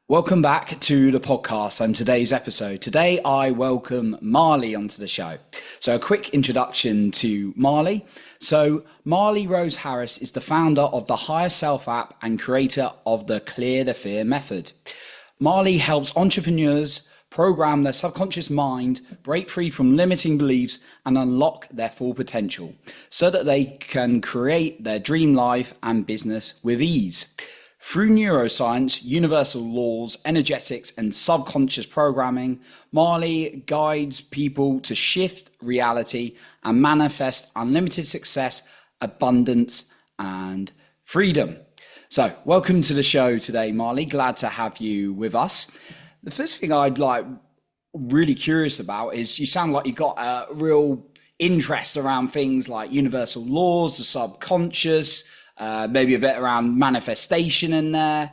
Welcome back to the podcast and today's episode. Today, I welcome Marley onto the show. So, a quick introduction to Marley. So, Marley Rose Harris is the founder of the Higher Self app and creator of the Clear the Fear method. Marley helps entrepreneurs program their subconscious mind, break free from limiting beliefs, and unlock their full potential so that they can create their dream life and business with ease. Through neuroscience, universal laws, energetics, and subconscious programming, Marley guides people to shift reality and manifest unlimited success, abundance, and freedom. So, welcome to the show today, Marley. Glad to have you with us. The first thing I'd really curious about is you sound like you got a real interest around things like universal laws, the subconscious, maybe a bit around manifestation in there.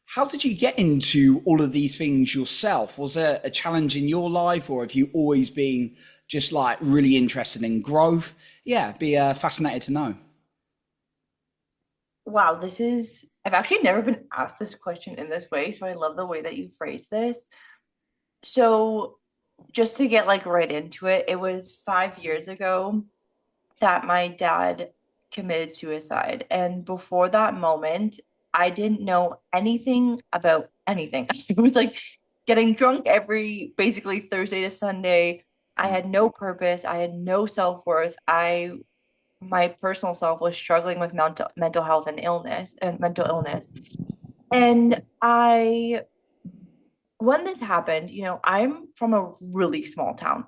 How did you get into all of these things yourself? Was there a challenge in your life, or have you always been just like really interested in growth? Yeah, be fascinated to know. Wow, I've actually never been asked this question in this way, so I love the way that you phrase this. So, just to get like right into it, it was 5 years ago that my dad committed suicide. And before that moment, I didn't know anything about anything. I was like getting drunk every basically Thursday to Sunday. I had no purpose, I had no self-worth. My personal self was struggling with mental health and illness and mental illness. And I when this happened, I'm from a really small town.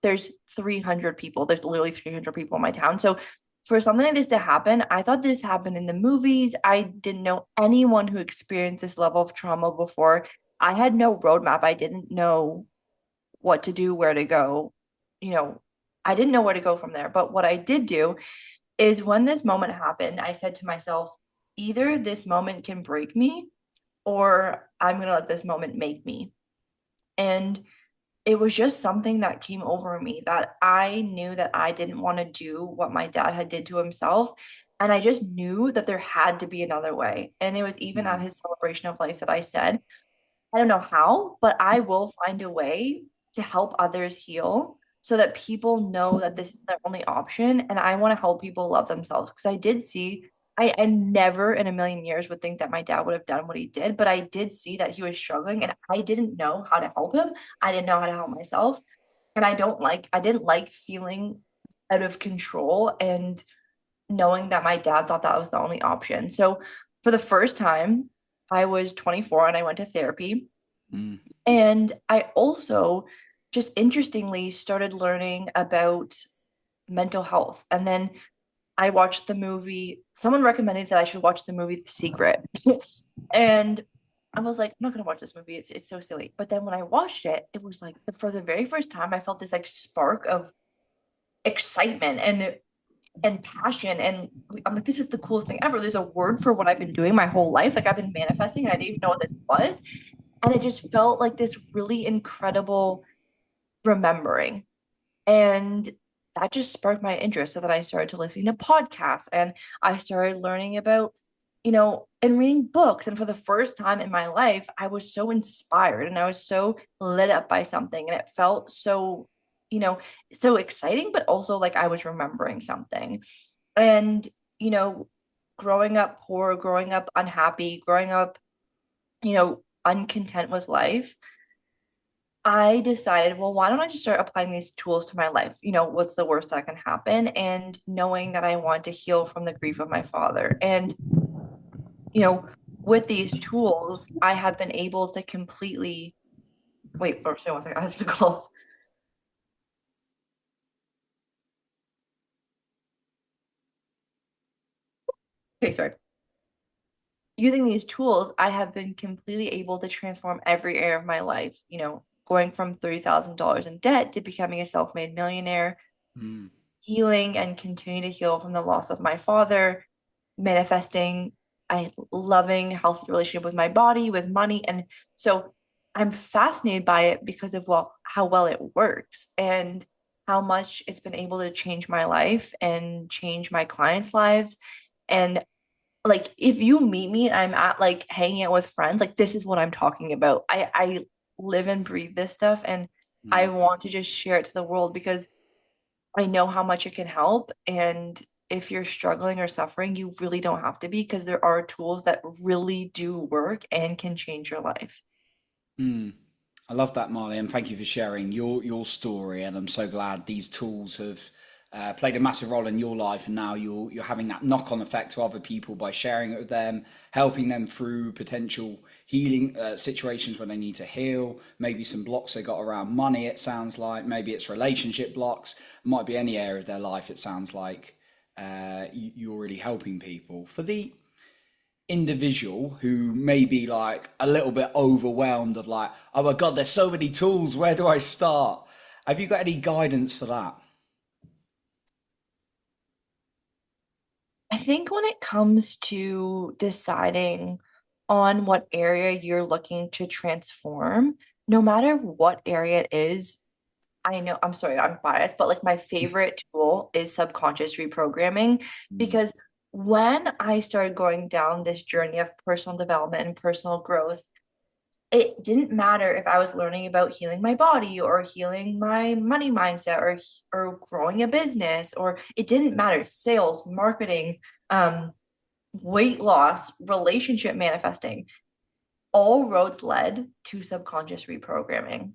There's 300 people. There's literally 300 people in my town. So for something like this to happen, I thought this happened in the movies. I didn't know anyone who experienced this level of trauma before. I had no roadmap. I didn't know what to do, where to go. You know, I didn't know where to go from there. But what I did do is when this moment happened, I said to myself, either this moment can break me or I'm going to let this moment make me. And it was just something that came over me that I knew that I didn't want to do what my dad had did to himself. And I just knew that there had to be another way. And it was even at Mm. his celebration of life that I said, I don't know how, but I will find a way to help others heal so that people know that this is their only option. And I want to help people love themselves because I did see, I never in a million years would think that my dad would have done what he did, but I did see that he was struggling and I didn't know how to help him. I didn't know how to help myself. And I didn't like feeling out of control and knowing that my dad thought that was the only option. So for the first time, I was 24 and I went to therapy. Mm. And I also just interestingly started learning about mental health. And then I watched the movie, someone recommended that I should watch the movie The Secret. And I was like, I'm not gonna watch this movie. It's so silly. But then when I watched it, it was like for the very first time, I felt this like spark of excitement and passion. And I'm like, this is the coolest thing ever. There's a word for what I've been doing my whole life. Like I've been manifesting and I didn't even know what this was. And it just felt like this really incredible remembering. And that just sparked my interest. So that I started to listen to podcasts and I started learning about, and reading books. And for the first time in my life, I was so inspired and I was so lit up by something. And it felt so, you know, so exciting, but also like I was remembering something. And, you know, growing up poor, growing up unhappy, growing up, uncontent with life, I decided, well, why don't I just start applying these tools to my life? What's the worst that can happen? And knowing that I want to heal from the grief of my father. And, you know, with these tools, I have been able to completely wait, or say one thing, I have to call. Okay, sorry. Using these tools, I have been completely able to transform every area of my life, going from $30,000 in debt to becoming a self-made millionaire, Mm. healing and continue to heal from the loss of my father, manifesting a loving, healthy relationship with my body, with money. And so I'm fascinated by it because of how well it works and how much it's been able to change my life and change my clients' lives. And like if you meet me and I'm at like hanging out with friends, like this is what I'm talking about. I live and breathe this stuff, and I Mm, want to just share it to the world because I know how much it can help. And if you're struggling or suffering, you really don't have to be, because there are tools that really do work and can change your life. mm. I love that, Marley, and thank you for sharing your story. And I'm so glad these tools have played a massive role in your life, and now you're having that knock-on effect to other people by sharing it with them, helping them through potential healing situations when they need to heal. Maybe some blocks they got around money. It sounds like maybe it's relationship blocks. It might be any area of their life. It sounds like you're really helping people. For the individual who may be like a little bit overwhelmed of like, oh my God, there's so many tools, where do I start? Have you got any guidance for that? I think when it comes to deciding on what area you're looking to transform, no matter what area it is, I know, I'm sorry, I'm biased, but like my favorite tool is subconscious reprogramming, Mm, because when I started going down this journey of personal development and personal growth, it didn't matter if I was learning about healing my body or healing my money mindset or growing a business, or it didn't matter, sales, marketing, um, weight loss, relationship manifesting. All roads led to subconscious reprogramming,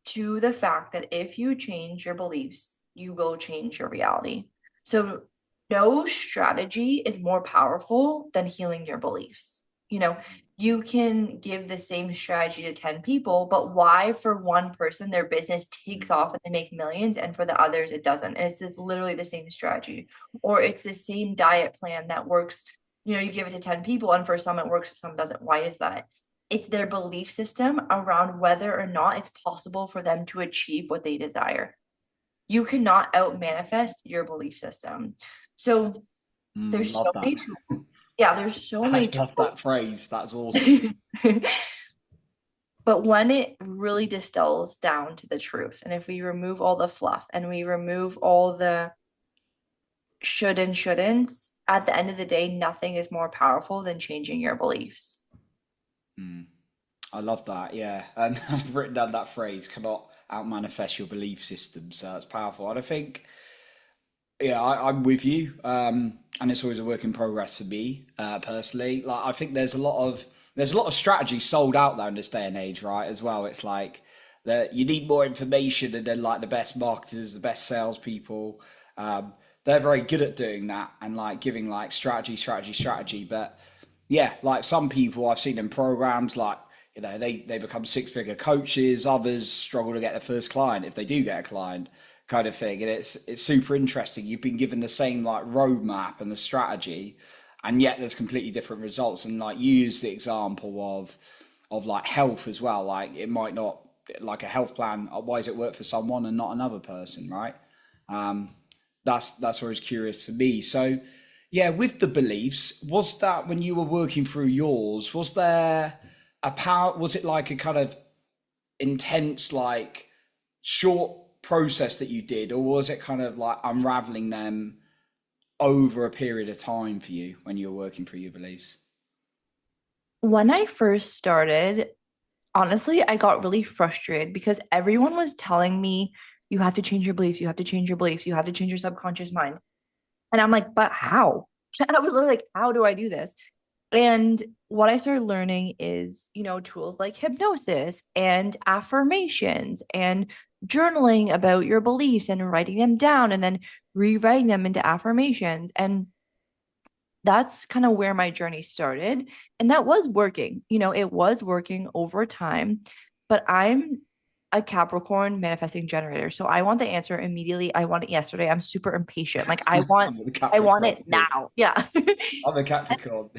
to the fact that if you change your beliefs, you will change your reality. So, no strategy is more powerful than healing your beliefs. You know, you can give the same strategy to 10 people, but why for one person their business takes off and they make millions, and for the others it doesn't? And it's literally the same strategy. Or it's the same diet plan that works. You know, you give it to 10 people, and for some it works, for some doesn't. Why is that? It's their belief system around whether or not it's possible for them to achieve what they desire. You cannot out manifest your belief system. So there's so love that. many tools. Yeah, there's so I many love tools. that phrase. That's awesome. But when it really distills down to the truth, and if we remove all the fluff and we remove all the should and shouldn'ts, at the end of the day, nothing is more powerful than changing your beliefs. Mm, I love that. Yeah, and I've written down that phrase: cannot out manifest your belief system. So it's powerful. And I think, yeah, I'm with you. And it's always a work in progress for me personally. Like I think there's a lot of strategy sold out there in this day and age, right? As well, it's like that you need more information, and then like the best marketers, the best salespeople, um, they're very good at doing that and like giving like strategy. But yeah, like some people I've seen in programs, like they become six-figure coaches. Others struggle to get their first client if they do get a client, kind of thing. And it's super interesting. You've been given the same like roadmap and the strategy, and yet there's completely different results. And like you use the example of like health as well. Like it might not, like a health plan. Why does it work for someone and not another person, right? That's always curious to me. So yeah, with the beliefs, was that when you were working through yours, was there a power? Was it like a kind of intense, like short process that you did, or was it kind of like unraveling them over a period of time for you when you were working through your beliefs? When I first started, honestly, I got really frustrated because everyone was telling me, you have to change your beliefs, you have to change your beliefs, you have to change your subconscious mind. And I'm like, but how? I was literally like, how do I do this? And what I started learning is, tools like hypnosis and affirmations and journaling about your beliefs and writing them down and then rewriting them into affirmations. And that's kind of where my journey started. And that was working. It was working over time. But I'm a Capricorn manifesting generator. So I want the answer immediately. I want it yesterday. I'm super impatient. Like I'm with the I want Capricorn it too. now. Yeah. I'm a Capricorn.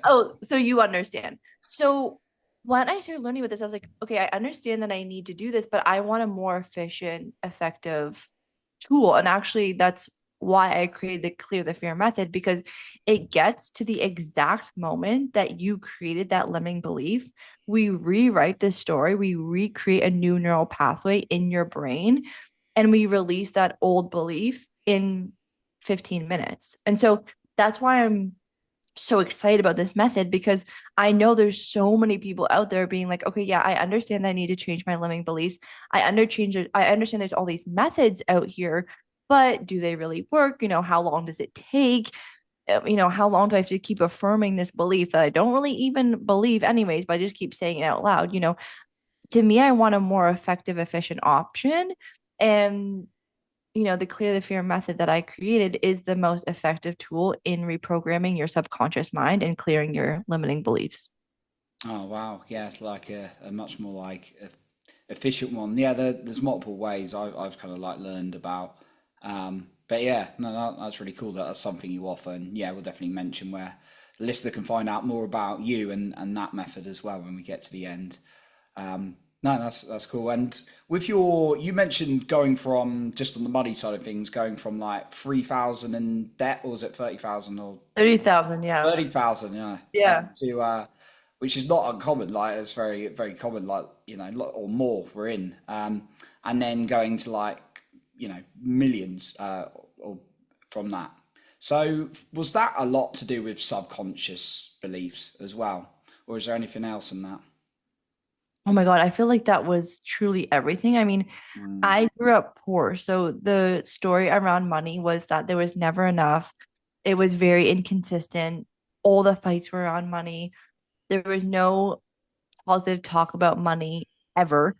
Oh, so you understand. So when I started learning about this, I was like, okay, I understand that I need to do this, but I want a more efficient, effective tool. And actually, that's why I created the Clear the Fear method, because it gets to the exact moment that you created that limiting belief. We rewrite the story, we recreate a new neural pathway in your brain, and we release that old belief in 15 minutes. And so that's why I'm so excited about this method because I know there's so many people out there being like, okay, yeah, I understand that I need to change my limiting beliefs. I understand there's all these methods out here, but do they really work? How long does it take? How long do I have to keep affirming this belief that I don't really even believe anyways, but I just keep saying it out loud? To me, I want a more effective, efficient option. And the clear the fear method that I created is the most effective tool in reprogramming your subconscious mind and clearing your limiting beliefs. Oh wow, yeah, it's like a much more like efficient one. Yeah, there's multiple ways I've kind of like learned about. But yeah, no, that's really cool that that's something you offer. And yeah, we'll definitely mention where the listener can find out more about you and that method as well when we get to the end. No, that's cool. And with you mentioned going from just on the money side of things, going from like 3,000 in debt, or was it 30,000 or 30,000, yeah. 30,000? Yeah, Yeah. to which is not uncommon. Like it's very very common. Like or more we're in. And then going to like millions or from that. So was that a lot to do with subconscious beliefs as well, or is there anything else in that? Oh my God, I feel like that was truly everything. I mean, Mm, I grew up poor, so the story around money was that there was never enough. It was very inconsistent. All the fights were on money. There was no positive talk about money ever.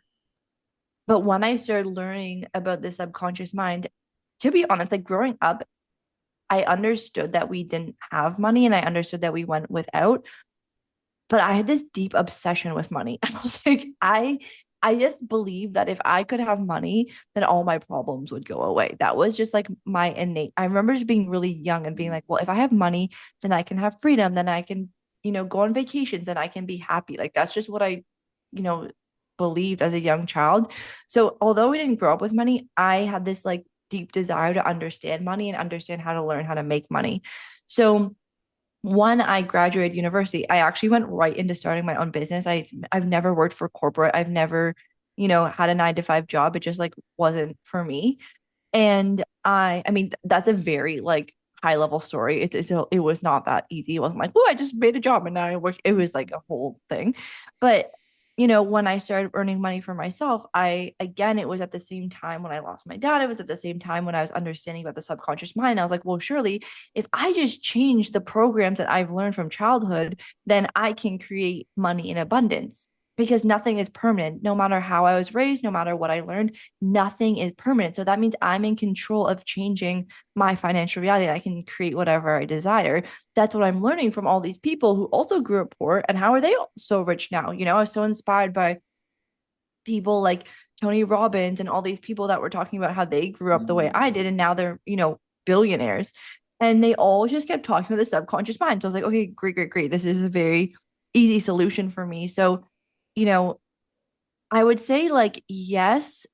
But when I started learning about the subconscious mind, to be honest, like growing up, I understood that we didn't have money and I understood that we went without. But I had this deep obsession with money. I was like, I just believed that if I could have money, then all my problems would go away. That was just like my innate. I remember just being really young and being mm, like, well, if I have money, then I can have freedom, then I can, go on vacations, then I can be happy. Like that's just what I, you know, believed as a young child. So although we didn't grow up with money, I had this like deep desire to understand money and understand how to learn how to make money. So when I graduated university, I actually went right into starting my own business. I've never worked for corporate. I've never, had a 9 to 5 job. It just like wasn't for me. And I mean, that's a very like high level story. It was not that easy. It wasn't like, oh, I just made a job and now I work. It was like a whole thing. But when I started earning money for myself, again, it was at the same time when I lost my dad. It was at the same time when I was understanding about the subconscious mind. I was like, well, surely if I just change the programs that I've learned from childhood, then I can create money in abundance because nothing is permanent. No matter how I was raised, no matter what I learned, nothing is permanent. So that means I'm in control of changing my financial reality. I can create whatever I desire. That's what I'm learning from all these people who also grew up poor. And how are they so rich now? I was so inspired by people like Tony Robbins and all these people that were talking about how they grew up the way mm, I did. And now they're, billionaires. And they all just kept talking about the subconscious mind. So I was like, okay, great, great, great. This is a very easy solution for me. So, you know, I would say like, yes,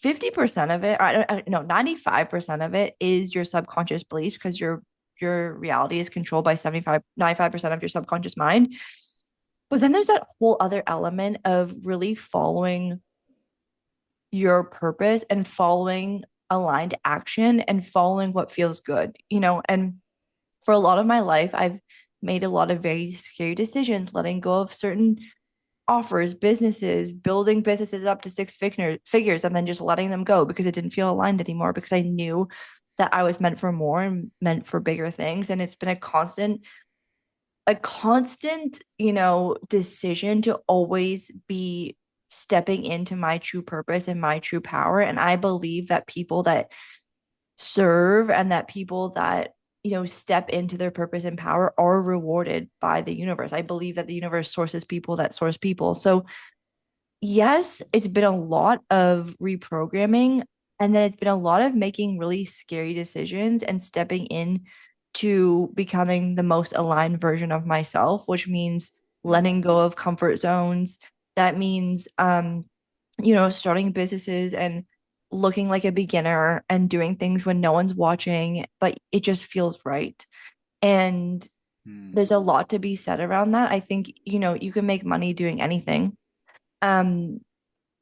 50% of it, I no, 95% of it is your subconscious beliefs because your reality is controlled by 95% of your subconscious mind. But then there's that whole other element of really following your purpose and following aligned action and following what feels good, and for a lot of my life, I've made a lot of very scary decisions, letting go of certain offers, businesses, building businesses up to figures, and then just letting them go because it didn't feel aligned anymore because I knew that I was meant for more and meant for bigger things. And it's been a constant, decision to always be stepping into my true purpose and my true power. And I believe that people that serve and that people that step into their purpose and power are rewarded by the universe. I believe that the universe sources people that source people. So yes, it's been a lot of reprogramming, and then it's been a lot of making really scary decisions and stepping in to becoming the most aligned version of myself, which means mm, letting go of comfort zones. That means starting businesses and looking like a beginner and doing things when no one's watching, but it just feels right. And mm, there's a lot to be said around that. I think, you can make money doing anything. Um,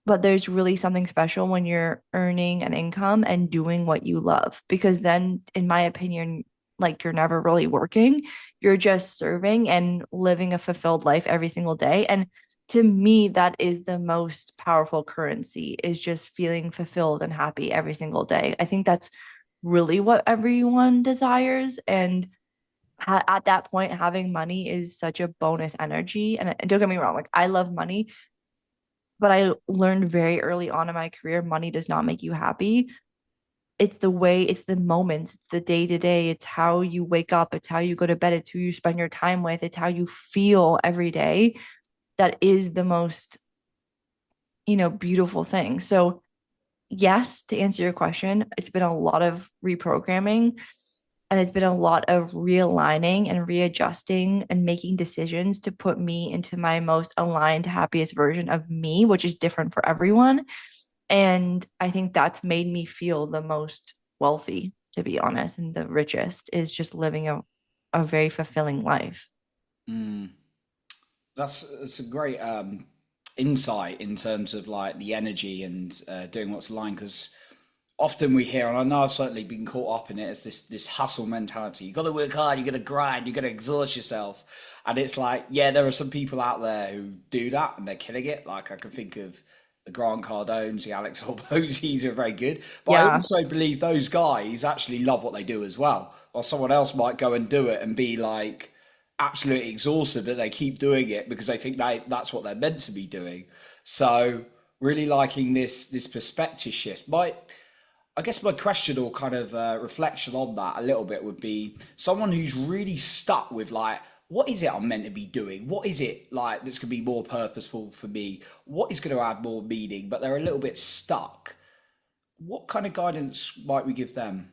but there's really something special when you're earning an income and doing what you love, because then, in my opinion, like you're never really working, you're just serving and living a fulfilled life every single day. And to me, that is the most powerful currency, is just feeling fulfilled and happy every single day. I think that's really what everyone desires. And at that point, having money is such a bonus energy. And don't get me wrong, like I love money, but I learned very early on in my career, money does not make you happy. It's the way, it's the moments, it's the day to day, it's how you wake up, it's how you go to bed, it's who you spend your time with, it's how you feel every day. That is the most, beautiful thing. So, yes, to answer your question, it's been a lot of reprogramming, and it's been a lot of realigning and readjusting and making decisions to put me into my most aligned, happiest version of me, which is different for everyone. And I think that's made me feel the most wealthy, to be honest, and the richest, is just living a very fulfilling life. Mm. That's a great insight in terms of like the energy and doing what's aligned, because often we hear, and I know I've certainly been caught up in it, as this hustle mentality. You got to work hard, you got to grind, you got to exhaust yourself, and it's like, yeah, there are some people out there who do that and they're killing it. Like I can think of the Grant Cardones, the Alex Hormozis are very good, but I Yeah. also believe those guys actually love what they do as well. While someone else might go and do it and be like absolutely exhausted, but they keep doing it because they think that's what they're meant to be doing. So really liking this perspective shift. I guess my question or kind of reflection on that a little bit would be someone who's really stuck with like, what is it I'm meant to be doing? What is it like that's going to be more purposeful for me? What is going to add more meaning? But they're a little bit stuck. What kind of guidance might we give them?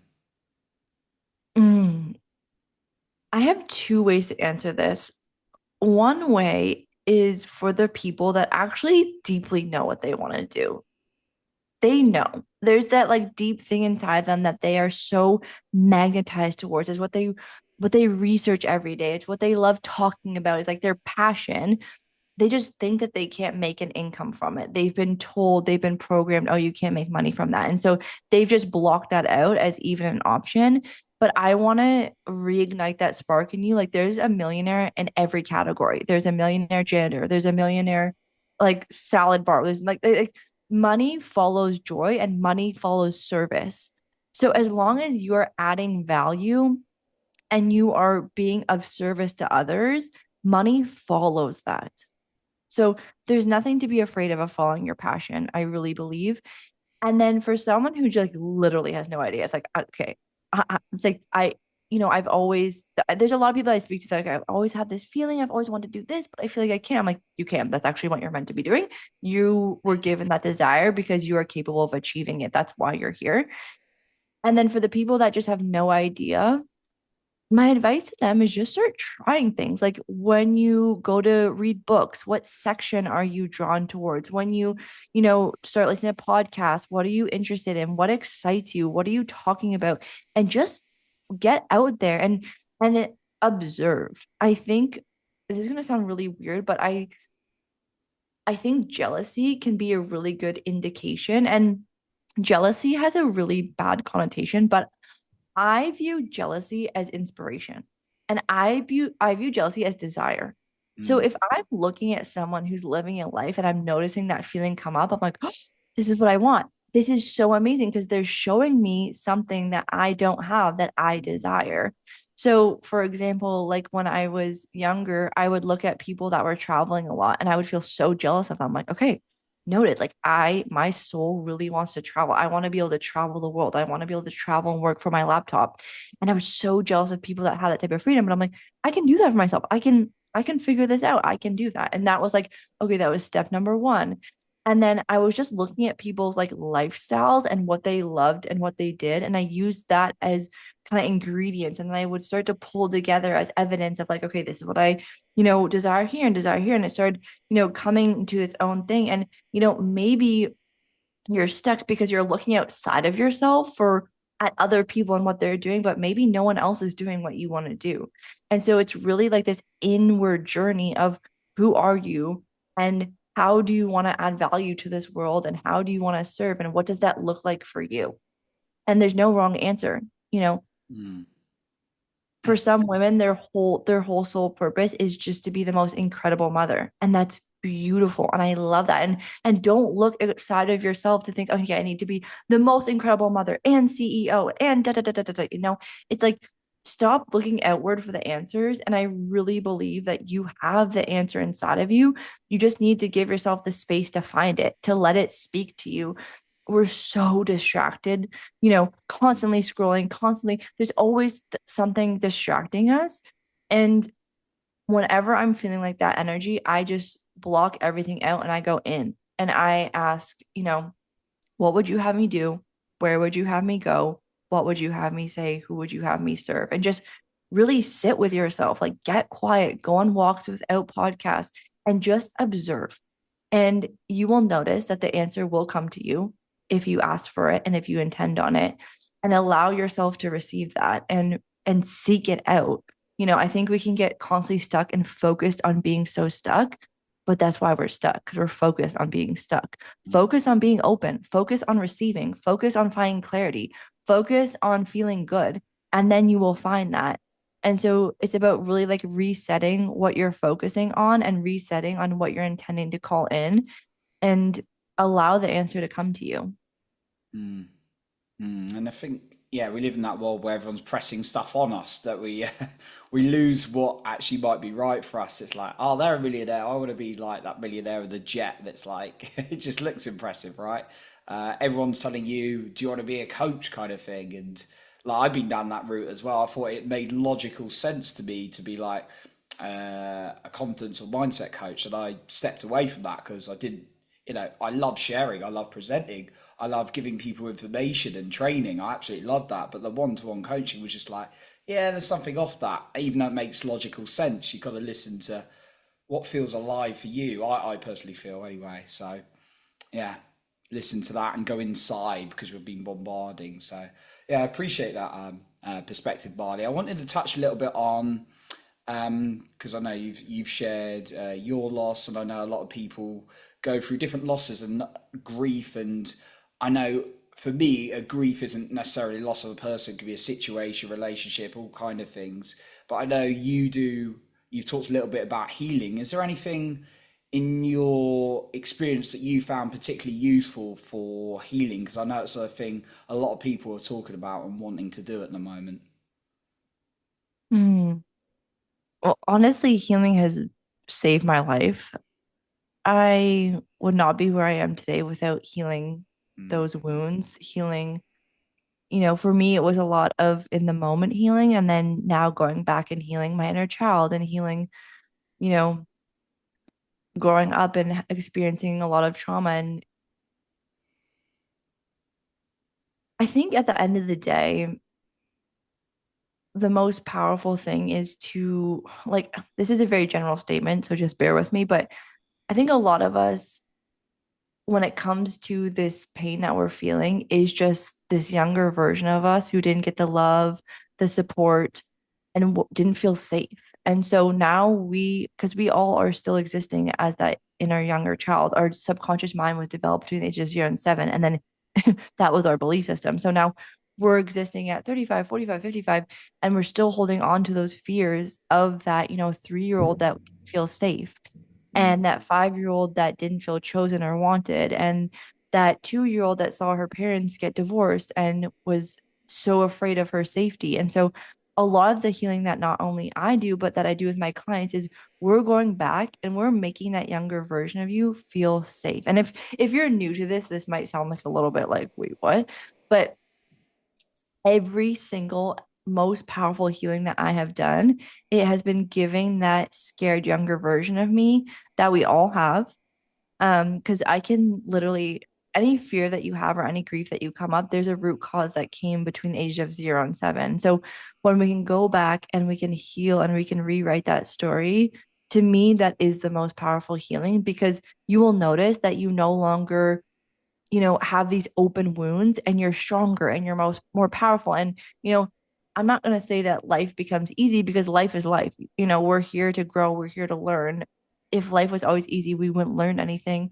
Mm, I have two ways to answer this. One way is for the people that actually deeply know what they want to do. They know there's that like deep thing inside them that they are so magnetized towards, is what they research every day. It's what they love talking about. It's like their passion. They just think that they can't make an income from it. They've been told, they've been programmed, oh, you can't make money from that. And so they've just blocked that out as even an option. But I want to reignite that spark in you. Like there's a millionaire in every category. There's a millionaire janitor. There's a millionaire like salad bar. There's like money follows joy and money follows service. So as long as you're adding value and you are being of service to others, money follows that. So there's nothing to be afraid of following your passion, I really believe. And then for someone who just like literally has no idea, it's like, okay, it's like I've always, there's a lot of people I speak to that like, I've always had this feeling, I've always wanted to do this, but I feel like I can't. I'm like, you can. That's actually what you're meant to be doing. You were given that desire because you are capable of achieving it. That's why you're here. And then for the people that just have no idea, my advice to them is just start trying things. Like when you go to read books, what section are you drawn towards? When start listening to podcasts, what are you interested in? What excites you? What are you talking about? And just get out there and observe. I think this is going to sound really weird, but I think jealousy can be a really good indication, and jealousy has a really bad connotation, but I view jealousy as inspiration, and I view jealousy as desire. So Mm, if I'm looking at someone who's living a life and I'm noticing that feeling come up, I'm like, oh, this is what I want. This is so amazing because they're showing me something that I don't have that I desire. So, for example, like when I was younger, I would look at people that were traveling a lot and I would feel so jealous of them. Like, okay, noted. Like my soul really wants to travel. I want to be able to travel the world. I want to be able to travel and work from my laptop. And I was so jealous of people that had that type of freedom. But I'm like, I can do that for myself. I can figure this out. I can do that. And that was like, okay, that was step number one. And then I was just looking at people's like lifestyles and what they loved and what they did. And I used that as kind of ingredients. And then I would start to pull together as evidence of like, okay, this is what I, desire here and desire here. And it started, coming to its own thing. And, maybe you're stuck because you're looking outside of yourself for at other people and what they're doing, but maybe no one else is doing what you want to do. And so it's really like this inward journey of who are you and how do you want to add value to this world and how do you want to serve and what does that look like for you? And there's no wrong answer, you know. mm. For some women, their whole sole purpose is just to be the most incredible mother. And that's beautiful. And I love that. And don't look outside of yourself to think, oh yeah, I need to be the most incredible mother and CEO and da da da da da. It's like stop looking outward for the answers. And I really believe that you have the answer inside of you. You just need to give yourself the space to find it, to let it speak to you. We're so distracted, constantly scrolling, constantly. There's always something distracting us. And whenever I'm feeling like that energy, I just block everything out and I go in and I ask, what would you have me do? Where would you have me go? What would you have me say? Who would you have me serve? And just really sit with yourself, like get quiet, go on walks without podcasts, and just observe. And you will notice that the answer will come to you if you ask for it and if you intend on it, and allow yourself to receive that and seek it out. I think we can get constantly stuck and focused on being so stuck, but that's why we're stuck, because we're focused on being stuck. Focus on being open, focus on receiving, focus on finding clarity, focus on feeling good, and then you will find that. And so it's about really like resetting what you're focusing on and resetting on what you're intending to call in and allow the answer to come to you. Mm. And I think, yeah, we live in that world where everyone's pressing stuff on us that we we lose what actually might be right for us. It's like, oh, they're a millionaire. I want to be like that millionaire with the jet. That's like, it just looks impressive, right? Everyone's telling you, do you want to be a coach kind of thing? And like, I've been down that route as well. I thought it made logical sense to me to be like a confidence or mindset coach, and I stepped away from that because I didn't. I love sharing. I love presenting. I love giving people information and training. I absolutely love that. But the one-to-one coaching was just like, yeah, there's something off that. Even though it makes logical sense, you got to listen to what feels alive for you. I personally feel anyway. So yeah, listen to that and go inside because we've been bombarding. So yeah, I appreciate that perspective, Barley. I wanted to touch a little bit on because I know you've shared your loss, and I know a lot of people go through different losses and grief. And I know for me, a grief isn't necessarily loss of a person; it could be a situation, relationship, all kind of things. But I know you do. You've talked a little bit about healing. Is there anything in your experience that you found particularly useful for healing? Because I know it's a thing a lot of people are talking about and wanting to do at the moment. Hmm. Well, honestly, healing has saved my life. I would not be where I am today without healing Mm, those wounds, healing. For me, it was a lot of in the moment healing, and then now going back and healing my inner child and healing, you know, growing up and experiencing a lot of trauma. And I think at the end of the day, the most powerful thing is to, like, this is a very general statement, so just bear with me, but I think a lot of us, when it comes to this pain that we're feeling, is just this younger version of us who didn't get the love, the support, and didn't feel safe. And so now because we all are still existing as that inner younger child, our subconscious mind was developed between the ages of 0 and 7. And then that was our belief system. So now we're existing at 35, 45, 55, and we're still holding on to those fears of that, 3-year-old that feels safe, and mm, that 5-year-old that didn't feel chosen or wanted, and that 2-year-old that saw her parents get divorced and was so afraid of her safety. And so a lot of the healing that not only I do, but that I do with my clients is we're going back and we're making that younger version of you feel safe. And if you're new to this might sound like a little bit like, wait, what? But every single most powerful healing that I have done, it has been giving that scared younger version of me that we all have. Because I can literally, any fear that you have or any grief that you come up, there's a root cause that came between the age of 0 and 7. So when we can go back and we can heal and we can rewrite that story, to me, that is the most powerful healing, because you will notice that you no longer, have these open wounds, and you're stronger and you're more powerful. And, I'm not going to say that life becomes easy, because life is life. We're here to grow, we're here to learn. If life was always easy, we wouldn't learn anything.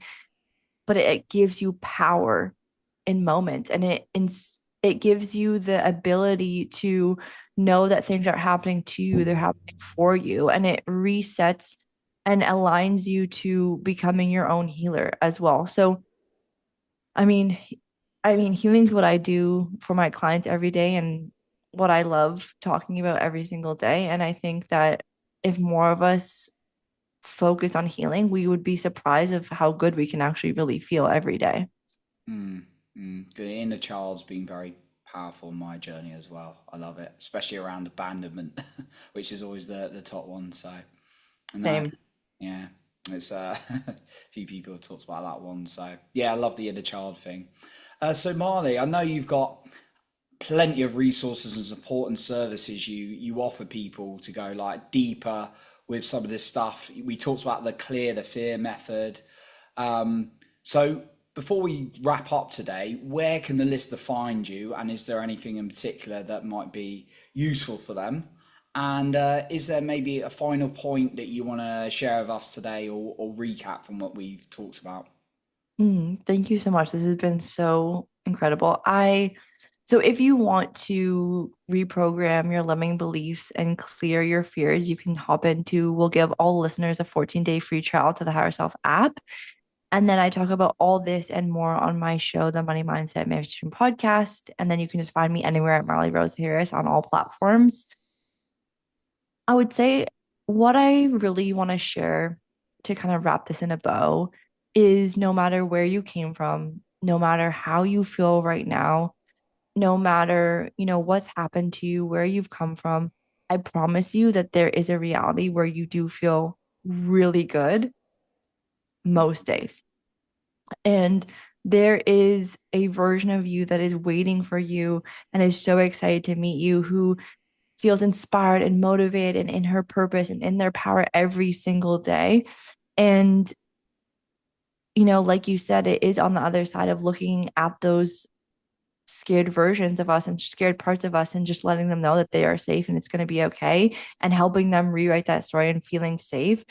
But it gives you power in moments, and it gives you the ability to know that things aren't happening to you, they're happening for you. And it resets and aligns you to becoming your own healer as well. So, I mean, healing is what I do for my clients every day and what I love talking about every single day. And I think that if more of us focus on healing, we would be surprised of how good we can actually really feel every day. Mm, The inner child's been very powerful in my journey as well. I love it, especially around abandonment, which is always the top one. So, and that, Same. yeah, it's a few people have talked about that one. So, yeah, I love the inner child thing. So, Marley, I know you've got plenty of resources and support and services you offer people to go like deeper with some of this stuff. We talked about the clear the fear method. So before we wrap up today, where can the listener find you, and is there anything in particular that might be useful for them? And is there maybe a final point that you want to share with us today, or recap from what we've talked about? Thank you so much. This has been so incredible. So if you want to reprogram your limiting beliefs and clear your fears, you can hop into, we'll give all listeners a 14-day free trial to the Higher Self app. And then I talk about all this and more on my show, the Money Mindset Manifestation Podcast. And then you can just find me anywhere at Marley Rose Harris on all platforms. I would say what I really want to share to kind of wrap this in a bow is no matter where you came from, no matter how you feel right now, no matter, what's happened to you, where you've come from, I promise you that there is a reality where you do feel really good most days. And there is a version of you that is waiting for you and is so excited to meet you, who feels inspired and motivated and in her purpose and in their power every single day. And, like you said, it is on the other side of looking at those scared versions of us and scared parts of us and just letting them know that they are safe and it's going to be okay, and helping them rewrite that story and feeling safe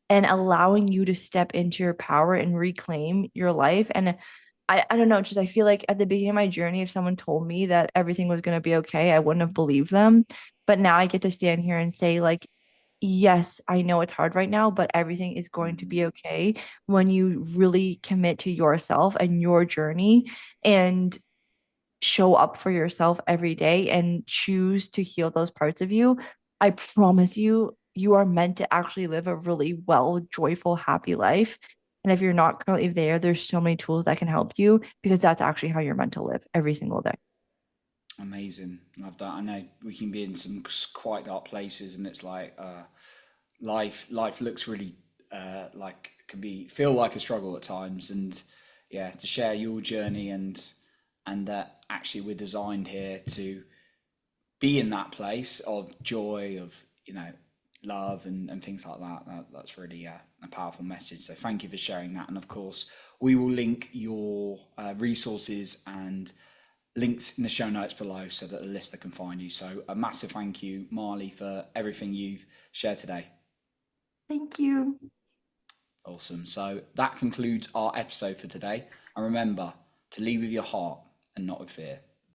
and allowing you to step into your power and reclaim your life. And I don't know, just I feel like at the beginning of my journey, if someone told me that everything was going to be okay, I wouldn't have believed them. But now I get to stand here and say, like, yes, I know it's hard right now, but everything is going to be okay when you really commit to yourself and your journey and show up for yourself every day and choose to heal those parts of you. I promise you, you are meant to actually live a really well, joyful, happy life. And if you're not currently there, there's so many tools that can help you, because that's actually how you're meant to live every single day. Amazing, love that. I know we can be in some quite dark places, and it's like life looks really like can be feel like a struggle at times, and yeah, to share your journey and that actually we're designed here to be in that place of joy, of love and things like that's really a powerful message. So thank you for sharing that, and of course we will link your resources and links in the show notes below so that the listener can find you. So a massive thank you, Marley, for everything you've shared today. Thank you. Awesome. So that concludes our episode for today. And remember to lead with your heart and not with fear.